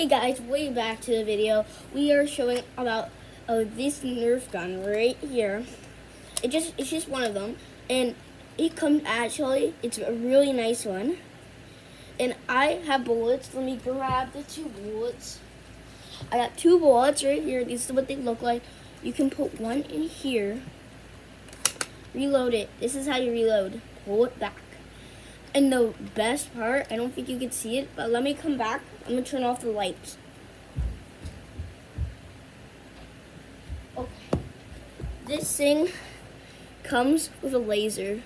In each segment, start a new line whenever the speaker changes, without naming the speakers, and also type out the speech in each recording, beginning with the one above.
Hey guys, way back to the video. We are showing about this Nerf gun right here. It's just one of them, and it's a really nice one. And I have bullets. Let me grab the two bullets. I got two bullets right here. These are what they look like. You can put one in here. Reload it. This is how you reload. Pull it back. And the best part, I don't think you can see it, but let me come back. I'm going to turn off the lights. Okay. This thing comes with a laser.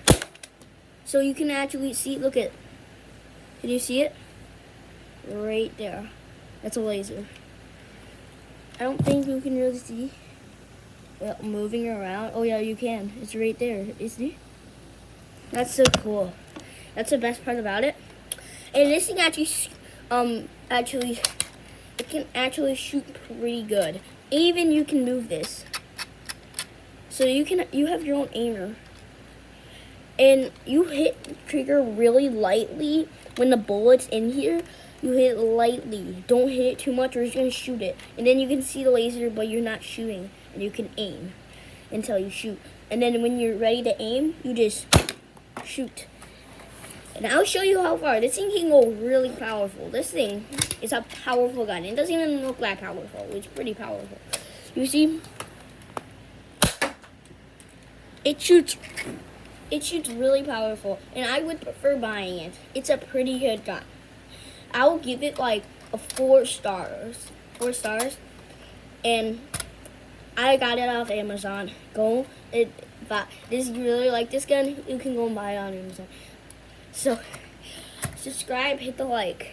So you can actually see, look at, can you see it? Right there. That's a laser. I don't think you can really see it moving around. Oh yeah, you can. It's right there. Isn't it? That's so cool. That's the best part about it. And this thing it can actually shoot pretty good. Even you can move this. So you have your own aimer. And you hit the trigger really lightly when the bullet's in here. You hit it lightly. Don't hit it too much or it's gonna shoot it. And then you can see the laser, but you're not shooting. And you can aim until you shoot. And then when you're ready to aim, you just shoot. And I'll show you how far. This thing can go really powerful. This thing is a powerful gun. It doesn't even look that powerful. It's pretty powerful. You see? It shoots really powerful. And I would prefer buying it. It's a pretty good gun. I will give it like a 4 stars. 4 stars. And I got it off Amazon. If you really like this gun, you can go and buy it on Amazon. So, subscribe, hit the like.